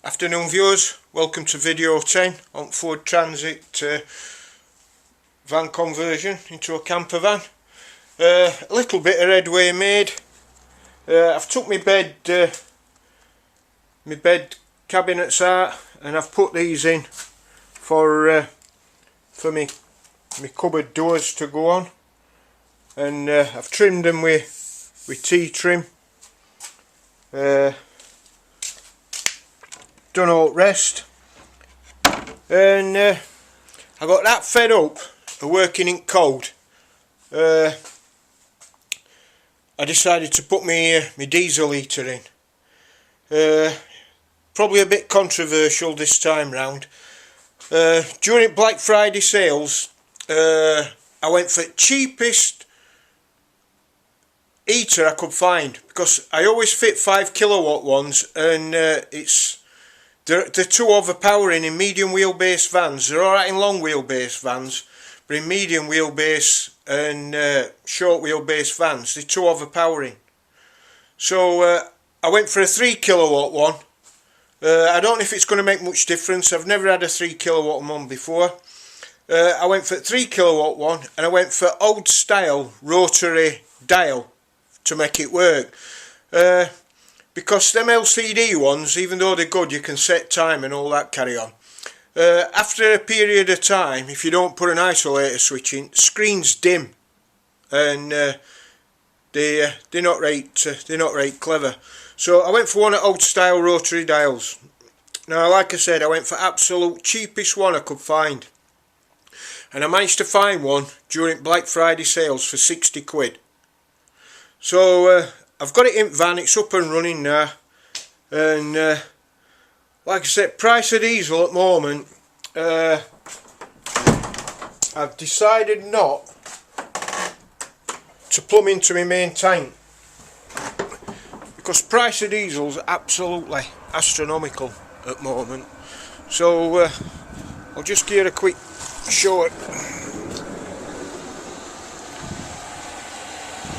Afternoon viewers, welcome to video 10 on Ford Transit van conversion into a camper van. A little bit of headway made. I've took my bed cabinets out and I've put these in for me cupboard doors to go on, and I've trimmed them with T-trim. Done all the rest, and I got that fed up of working in cold. I decided to put my diesel heater in. Probably a bit controversial this time round. During Black Friday sales, I went for the cheapest heater I could find, because I always fit 5 kilowatt ones, and they're too overpowering in medium wheelbase vans. They're alright in long wheelbase vans, but in medium wheelbase and short wheelbase vans, they're too overpowering. So I went for a 3 kilowatt one. I don't know if it's going to make much difference. I've never had a 3 kilowatt one before. I went for a 3 kilowatt one, and I went for old style rotary dial to make it work. Because them LCD ones, even though they're good, you can set time and all that carry on. After a period of time, if you don't put an isolator switch in, screens dim, and they're not right clever. So I went for one of old style rotary dials. Now, like I said, I went for absolute cheapest one I could find, and I managed to find one during Black Friday sales for 60 quid. So I've got it in van, it's up and running now, and like I said, price of diesel at the moment, I've decided not to plumb into my main tank, because price of diesel's absolutely astronomical at the moment. So I'll just give you a quick short.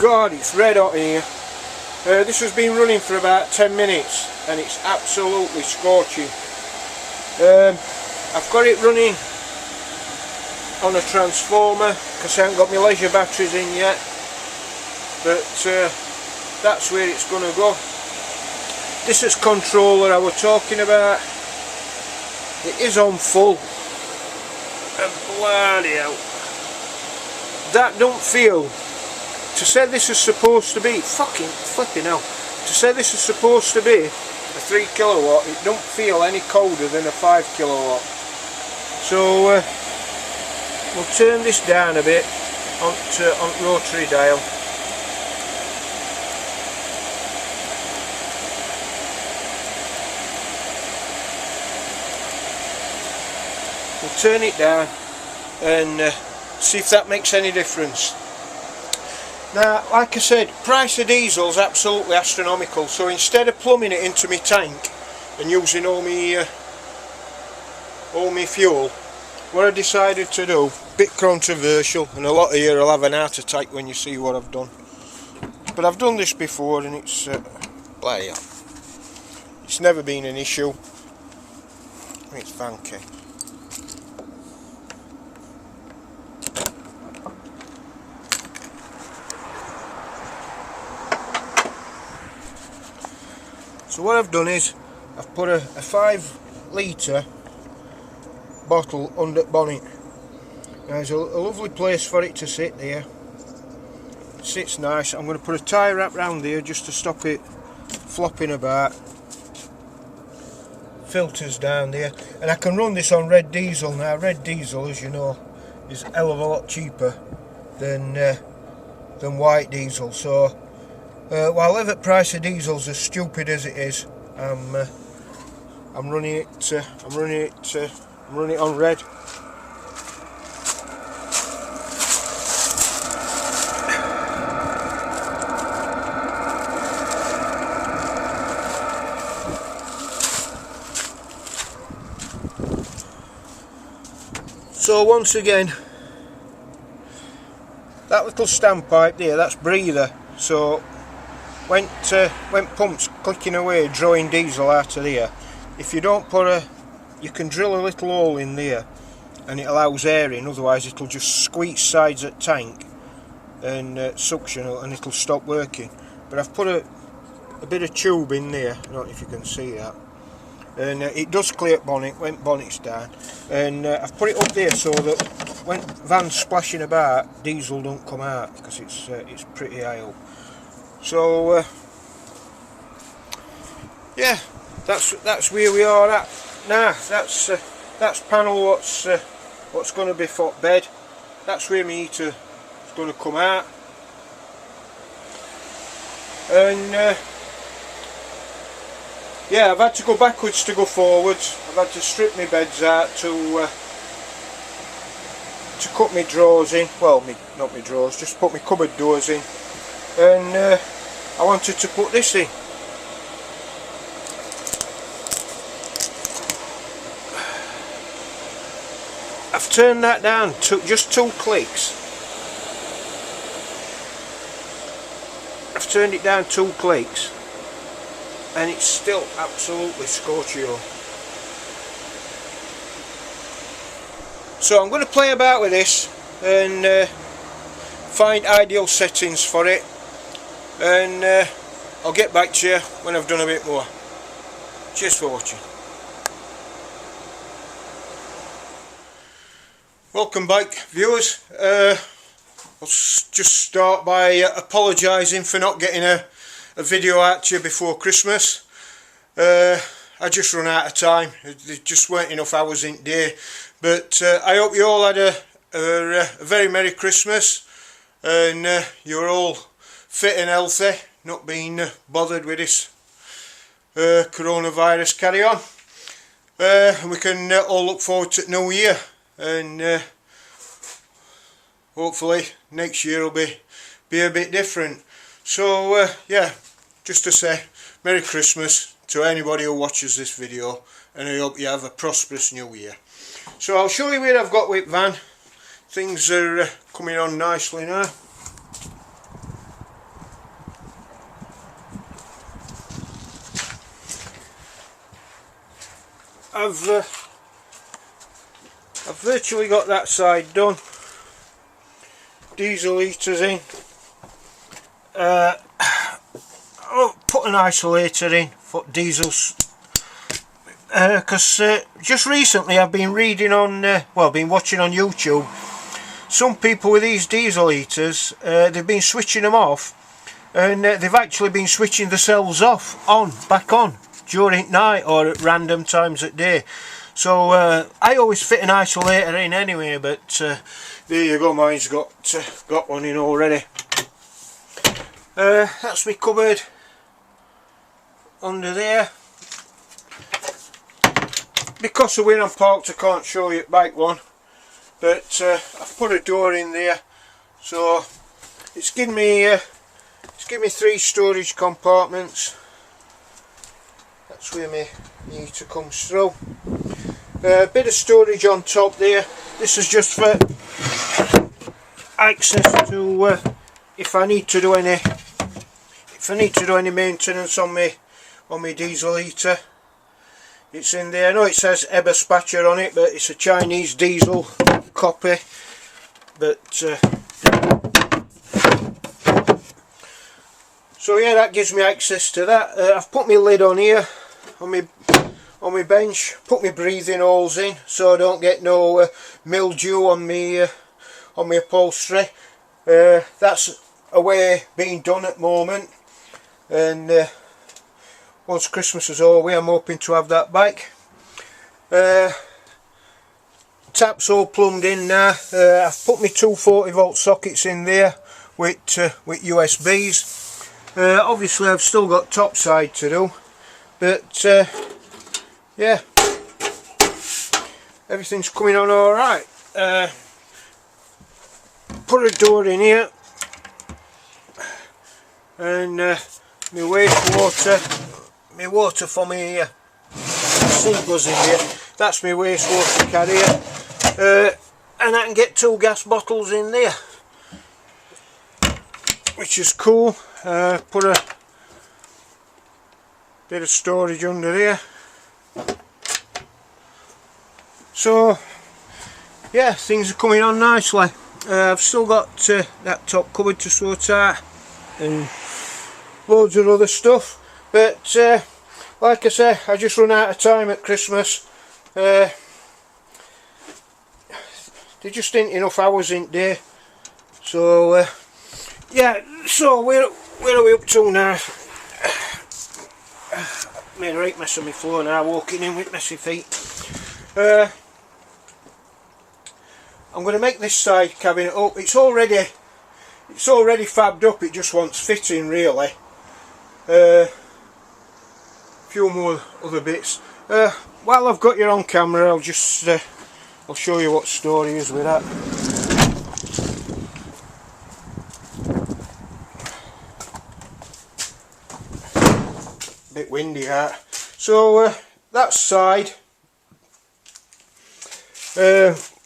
God, it's red hot here. This has been running for about 10 minutes and it's absolutely scorching. I've got it running on a transformer because I haven't got my leisure batteries in yet, but that's where it's going to go. This is controller I was talking about. It is on full, and bloody hell, that don't feel. To say this is supposed to be, fucking flipping hell, to say this is supposed to be a 3 kilowatt, it don't feel any colder than a 5 kilowatt. So we'll turn this down a bit on rotary dial. We'll turn it down and see if that makes any difference. Now, like I said, price of diesel is absolutely astronomical, so instead of plumbing it into my tank and using all my fuel, what I decided to do, bit controversial, and a lot of you will have an heart attack when you see what I've done, but I've done this before and it's bloody hell, it's never been an issue. It's funky. So what I've done is I've put a 5 litre bottle under the bonnet. Now, there's a lovely place for it to sit there. It sits nice. I'm going to put a tie wrap round there just to stop it flopping about. Filters down there, and I can run this on red diesel. Now, red diesel, as you know, is a hell of a lot cheaper than white diesel. So while the price of diesel's as stupid as it is, I'm running it on red. So once again, that little standpipe there, that's breather. So went pumps clicking away, drawing diesel out of there. if you don't put you can drill a little hole in there and it allows air in, otherwise it'll just squeeze sides at tank and suction and it'll stop working. But I've put a bit of tube in there, I don't know if you can see that, and it does clear bonnet when bonnet's down, and I've put it up there so that when van's splashing about, diesel don't come out, because it's pretty high up. So yeah, that's where we are at now. That's panel what's going to be foot bed. That's where my heater is going to come out, and yeah, I've had to go backwards to go forwards. I've had to strip my beds out to cut my drawers in. Well, not my drawers, just put my cupboard doors in. And I wanted to put this in. I've turned that down to just 2 clicks. I've turned it down 2 clicks. And it's still absolutely scorchio. So I'm going to play about with this and find ideal settings for it, and I'll get back to you when I've done a bit more. Cheers for watching. Welcome back, viewers. I'll just start by apologising for not getting a video out to you before Christmas. I just run out of time. There just weren't enough hours in day. But I hope you all had a very Merry Christmas, and you're all fit and healthy, not being bothered with this coronavirus carry on. And we can all look forward to New Year, and hopefully next year will be a bit different. So yeah, just to say Merry Christmas to anybody who watches this video, and I hope you have a prosperous New Year. So I'll show you where I've got with van. Things are coming on nicely now. I've virtually got that side done. Diesel heaters in. I'll put an isolator in for diesels, because just recently I've been reading on, well, been watching on YouTube, some people with these diesel heaters, they've been switching them off, and they've actually been switching themselves off, back on, during night or at random times at day. So I always fit an isolator in anyway, but there you go, mine's got one in already. That's my cupboard under there. Because of where I'm parked, I can't show you the back one, but I've put a door in there, so it's given me 3 storage compartments. That's where my heater comes through. A bit of storage on top there. This is just for access to if I need to do any maintenance on my diesel heater. It's in there. I know it says Eberspacher on it, but it's a Chinese diesel copy. But so yeah, that gives me access to that. I've put my lid on here on my bench. Put my breathing holes in so I don't get no mildew on my upholstery. That's a way being done at the moment, and once Christmas is over, I'm hoping to have that back. Taps all plumbed in now. I've put my 240 volt sockets in there with USBs. Obviously I've still got top side to do, but yeah, everything's coming on alright. Put a door in here, and my water for my sink goes in here. That's my wastewater carrier, and I can get 2 gas bottles in there, which is cool. Put a bit of storage under there. So yeah, things are coming on nicely. I've still got that top cupboard to sort out and loads of other stuff, but like I say, I just run out of time at Christmas. There just ain't enough hours in there. So yeah, so where are we up to now? Made a right mess of my floor now, walking in with messy feet. I'm going to make this side cabinet up. It's already fabbed up. It just wants fitting really. A few more other bits. While I've got you on camera, I'll just I'll show you what story is with that. Bit windy out. So that side.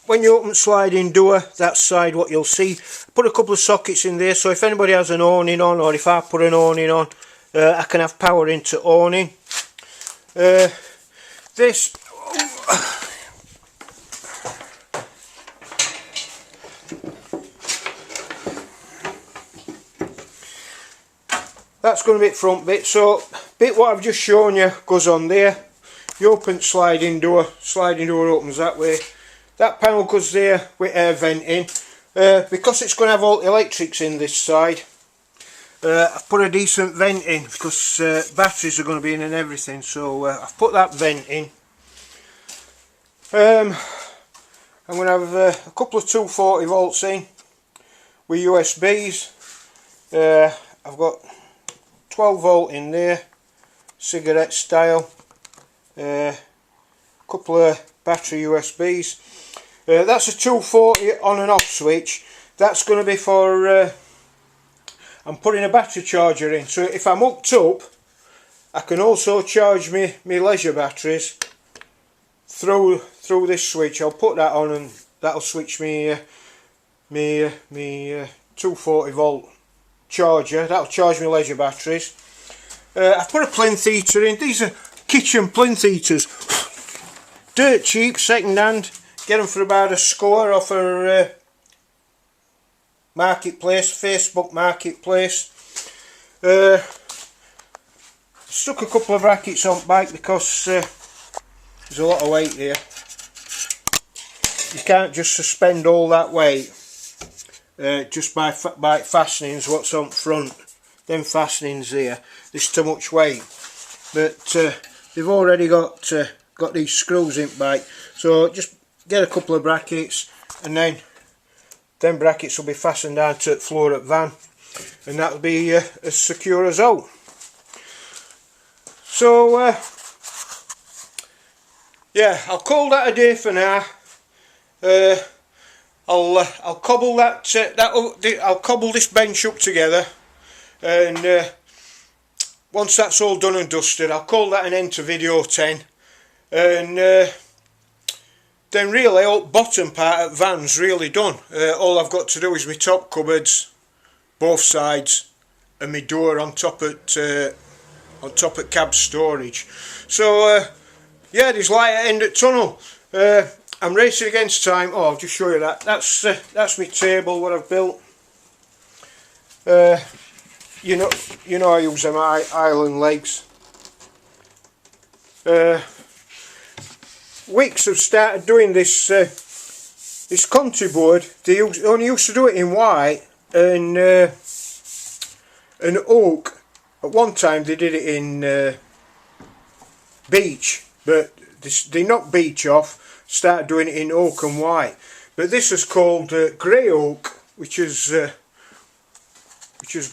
When you open the sliding door, that side what you'll see, put a couple of sockets in there, so if anybody has an awning on, or if I put an awning on, I can have power into awning. This that's going to be front bit, so bit what I've just shown you goes on there. You open sliding door opens that way. That panel goes there with air venting. Because it's going to have all the electrics in this side, I've put a decent vent in because batteries are going to be in and everything, so I've put that vent in. I'm going to have a couple of 240 volts in with USBs. I've got 12 volt in there, cigarette style, couple of battery USBs. That's a 240 on and off switch. That's going to be for I'm putting a battery charger in, so if I'm hooked up I can also charge me leisure batteries through this switch. I'll put that on and that'll switch me 240 volt charger. That'll charge me leisure batteries. I've put a plinth heater in. These are kitchen plinth heaters, dirt cheap, second hand. Get them for about a score off a marketplace, Facebook marketplace. Stuck a couple of brackets on bike because there's a lot of weight here. You can't just suspend all that weight just by fastenings what's on front. Them fastenings here, there's too much weight. But they've already got these screws in bike, so just get a couple of brackets and then them brackets will be fastened down to the floor of the van, and that'll be as secure as out. So yeah, I'll call that a day for now. I'll cobble I'll cobble this bench up together, and once that's all done and dusted, I'll call that an end to video 10, and then really all bottom part of van's really done. All I've got to do is my top cupboards, both sides, and my door on top at cab storage. So yeah, there's light at the end of the tunnel. I'm racing against time. Oh, I'll just show you that. That's my table what I've built. You know I use them island legs. Wicks have started doing this this country board. They only used to do it in white and oak. At one time they did it in beech, but they knocked beech off, started doing it in oak and white. But this is called grey oak, which is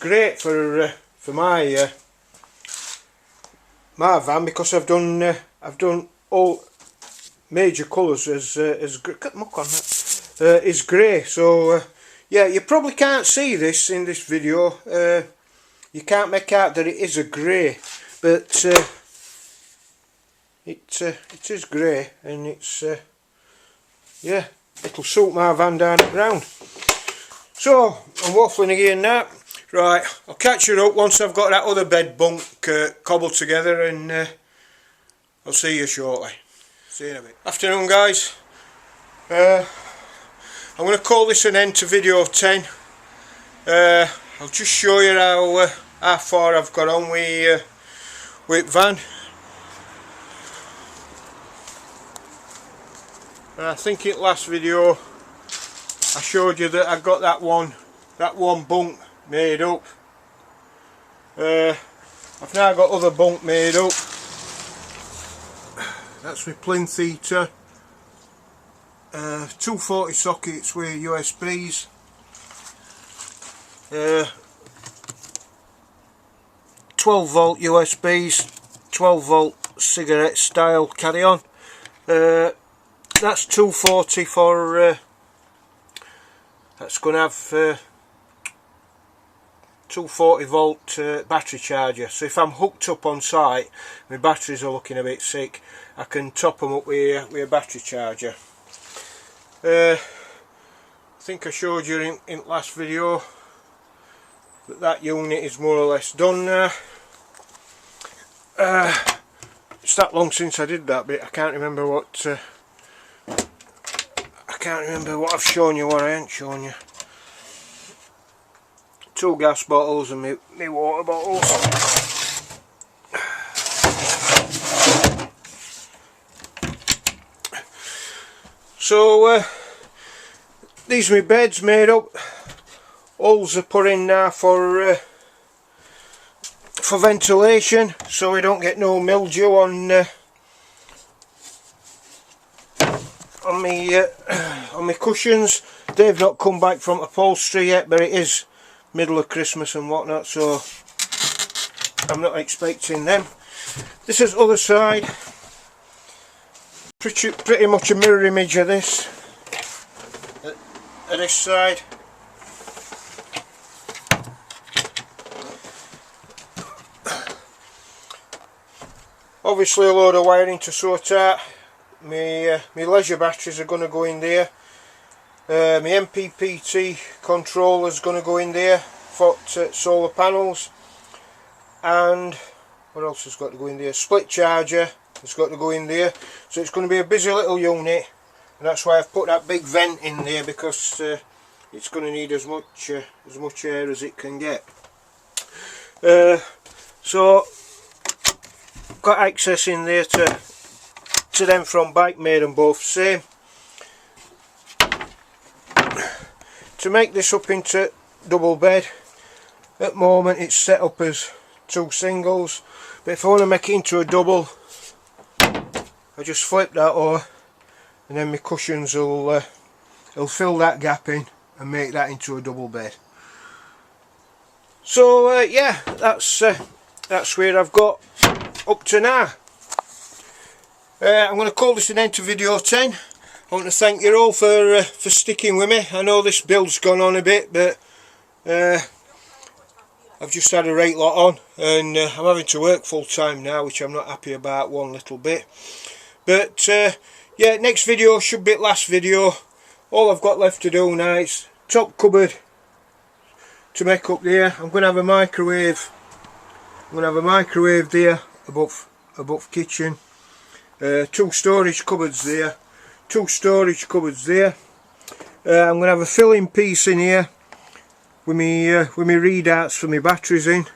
great for my my van, because I've done all major colours as muck on that is grey. So yeah, you probably can't see this in this video. You can't make out that it is a grey, but it is grey, and it's yeah, it'll suit my van down at ground. So I'm waffling again now. Right, I'll catch you up once I've got that other bed bunk cobbled together, and I'll see you shortly. See you in a bit. Afternoon guys. I'm going to call this an end to video 10. I'll just show you how far I've got on with van. And I think in last video I showed you that I got that one bunk made up. I've now got other bunk made up. That's my plinth heater. 240 sockets with USBs. 12 volt USBs, 12 volt cigarette style carry on. That's 240 for that's going to have 240 volt battery charger, so if I'm hooked up on site, my batteries are looking a bit sick, I can top them up with a battery charger. I think I showed you in last video that unit is more or less done now. It's that long since I did that bit, I can't remember what I've shown you, what I ain't shown you. 2 gas bottles and my water bottles. So these are my beds made up. Holes are put in now for ventilation, so we don't get no mildew on my cushions. They've not come back from upholstery yet, but it is middle of Christmas and whatnot, so I'm not expecting them. This is the other side. Pretty much a mirror image of this. At this side. Obviously a load of wiring to sort out. My leisure batteries are going to go in there. My MPPT controller is going to go in there for solar panels. And what else has got to go in there? Split charger has got to go in there. So it's going to be a busy little unit, and that's why I've put that big vent in there, because it's going to need as much air as it can get. So got access in there to them from bike, made them both same. To make this up into double bed, at the moment it's set up as 2 singles, but if I want to make it into a double, I just flip that over, and then my cushions will fill that gap in and make that into a double bed. So yeah, that's where I've got up to now. I'm going to call this an end to video 10. I want to thank you all for sticking with me. I know this build's gone on a bit, but I've just had a right lot on, and I'm having to work full time now, which I'm not happy about one little bit. But yeah, next video should be the last video. All I've got left to do now is top cupboard to make up there. I'm going to have a microwave. I'm going to have a microwave there above kitchen. 2 storage cupboards there. 2 storage cupboards there. I'm going to have a filling piece in here with my readouts for my batteries in,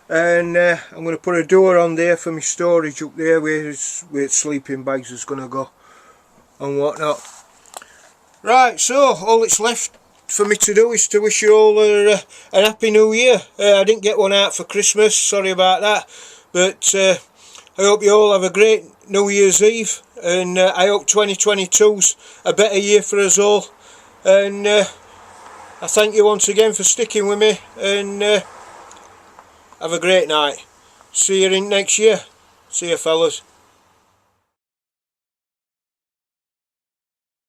and I'm going to put a door on there for my storage up there where sleeping bags is going to go and whatnot. Right, so all that's left for me to do is to wish you all a happy new year. I didn't get one out for Christmas, sorry about that, but I hope you all have a great New Year's Eve, and I hope 2022's a better year for us all, and I thank you once again for sticking with me, and have a great night. See you in next year. See you fellas.